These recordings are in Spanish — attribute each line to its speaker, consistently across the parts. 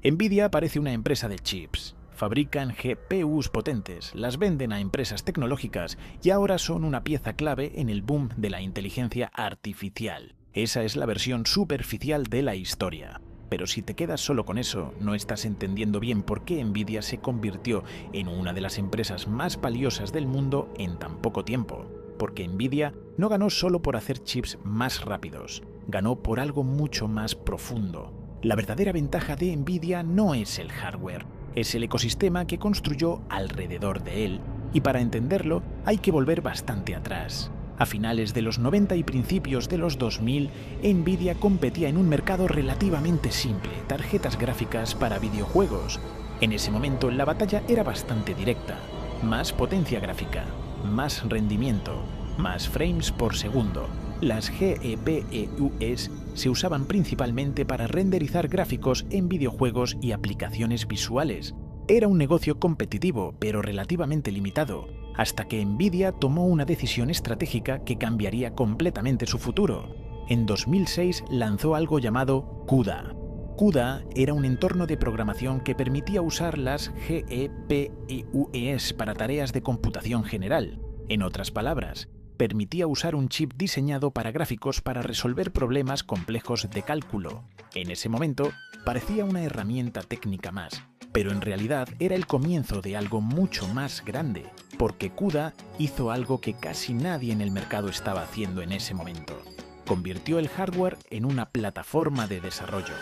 Speaker 1: Nvidia parece una empresa de chips. Fabrican GPUs potentes, las venden a empresas tecnológicas y ahora son una pieza clave en el boom de la inteligencia artificial. Esa es la versión superficial de la historia. Pero si te quedas solo con eso, no estás entendiendo bien por qué Nvidia se convirtió en una de las empresas más valiosas del mundo en tan poco tiempo. Porque Nvidia no ganó solo por hacer chips más rápidos, ganó por algo mucho más profundo. La verdadera ventaja de Nvidia no es el hardware, es el ecosistema que construyó alrededor de él, y para entenderlo hay que volver bastante atrás. A finales de los 90 y principios de los 2000, Nvidia competía en un mercado relativamente simple, tarjetas gráficas para videojuegos. En ese momento la batalla era bastante directa, más potencia gráfica, más rendimiento, más frames por segundo. Las GPUs se usaban principalmente para renderizar gráficos en videojuegos y aplicaciones visuales. Era un negocio competitivo, pero relativamente limitado, hasta que Nvidia tomó una decisión estratégica que cambiaría completamente su futuro. En 2006 lanzó algo llamado CUDA. CUDA era un entorno de programación que permitía usar las GPUs para tareas de computación general. En otras palabras, permitía usar un chip diseñado para gráficos para resolver problemas complejos de cálculo. En ese momento, parecía una herramienta técnica más, pero en realidad era el comienzo de algo mucho más grande, porque CUDA hizo algo que casi nadie en el mercado estaba haciendo en ese momento. Convirtió el hardware en una plataforma de desarrollo.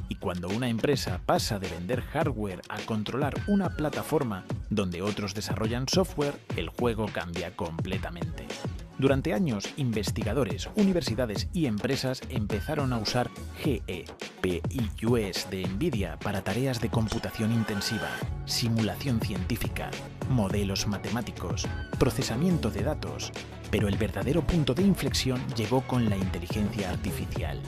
Speaker 1: Y cuando una empresa pasa de vender hardware a controlar una plataforma donde otros desarrollan software, el juego cambia completamente. Durante años, investigadores, universidades y empresas empezaron a usar GPUs de Nvidia para tareas de computación intensiva, simulación científica, modelos matemáticos, procesamiento de datos. Pero el verdadero punto de inflexión llegó con la inteligencia artificial.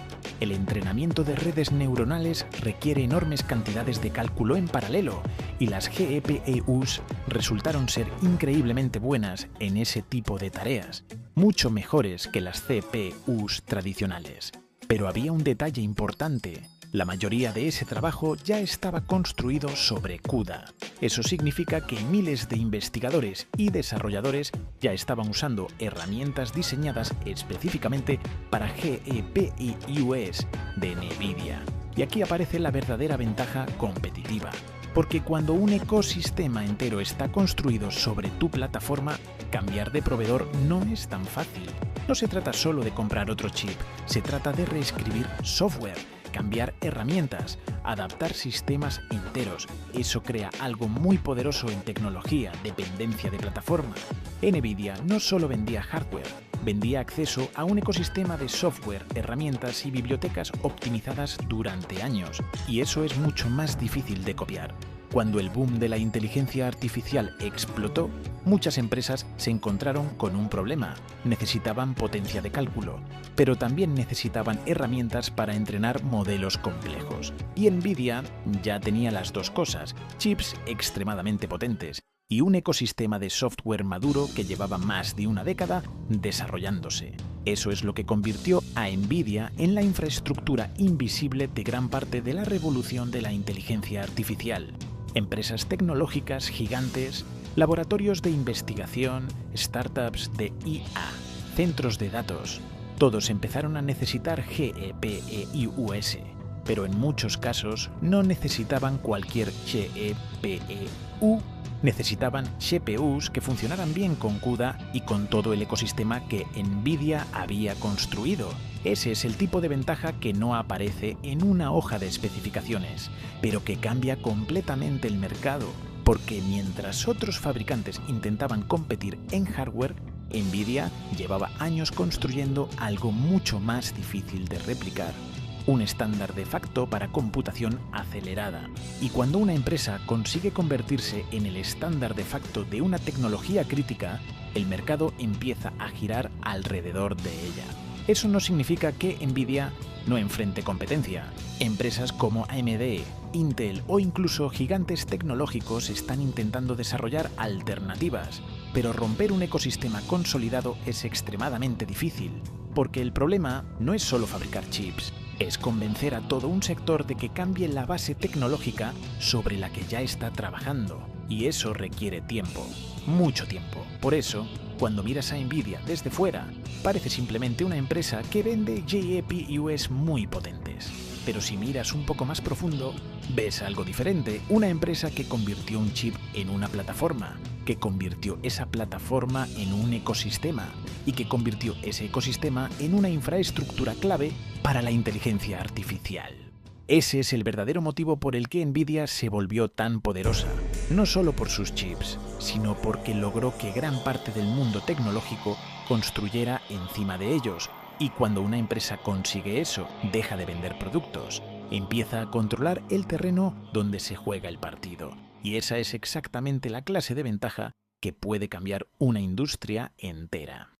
Speaker 1: El entrenamiento de redes neuronales requiere enormes cantidades de cálculo en paralelo, y las GPUs resultaron ser increíblemente buenas en ese tipo de tareas, mucho mejores que las CPUs tradicionales. Pero había un detalle importante. La mayoría de ese trabajo ya estaba construido sobre CUDA. Eso significa que miles de investigadores y desarrolladores ya estaban usando herramientas diseñadas específicamente para GPUs de Nvidia. Y aquí aparece la verdadera ventaja competitiva. Porque cuando un ecosistema entero está construido sobre tu plataforma, cambiar de proveedor no es tan fácil. No se trata solo de comprar otro chip, se trata de reescribir software, cambiar herramientas, adaptar sistemas enteros. Eso crea algo muy poderoso en tecnología, dependencia de plataforma. Nvidia no solo vendía hardware, vendía acceso a un ecosistema de software, herramientas y bibliotecas optimizadas durante años. Y eso es mucho más difícil de copiar. Cuando el boom de la inteligencia artificial explotó, muchas empresas se encontraron con un problema. Necesitaban potencia de cálculo, pero también necesitaban herramientas para entrenar modelos complejos. Y Nvidia ya tenía las dos cosas, chips extremadamente potentes y un ecosistema de software maduro que llevaba más de una década desarrollándose. Eso es lo que convirtió a Nvidia en la infraestructura invisible de gran parte de la revolución de la inteligencia artificial. Empresas tecnológicas gigantes, laboratorios de investigación, startups de IA, centros de datos, todos empezaron a necesitar GPUs, pero en muchos casos no necesitaban cualquier GPU, necesitaban GPUs que funcionaran bien con CUDA y con todo el ecosistema que Nvidia había construido. Ese es el tipo de ventaja que no aparece en una hoja de especificaciones, pero que cambia completamente el mercado, porque mientras otros fabricantes intentaban competir en hardware, Nvidia llevaba años construyendo algo mucho más difícil de replicar. Un estándar de facto para computación acelerada. Y cuando una empresa consigue convertirse en el estándar de facto de una tecnología crítica, el mercado empieza a girar alrededor de ella. Eso no significa que Nvidia no enfrente competencia. Empresas como AMD, Intel o incluso gigantes tecnológicos están intentando desarrollar alternativas, pero romper un ecosistema consolidado es extremadamente difícil, porque el problema no es solo fabricar chips, Es convencer a todo un sector de que cambie la base tecnológica sobre la que ya está trabajando. Y eso requiere tiempo, mucho tiempo. Por eso, cuando miras a Nvidia desde fuera, parece simplemente una empresa que vende GPUs muy potentes. Pero si miras un poco más profundo, ves algo diferente. Una empresa que convirtió un chip en una plataforma, que convirtió esa plataforma en un ecosistema y que convirtió ese ecosistema en una infraestructura clave para la inteligencia artificial. Ese es el verdadero motivo por el que Nvidia se volvió tan poderosa, no solo por sus chips, sino porque logró que gran parte del mundo tecnológico construyera encima de ellos. Y cuando una empresa consigue eso, deja de vender productos, empieza a controlar el terreno donde se juega el partido. Y esa es exactamente la clase de ventaja que puede cambiar una industria entera.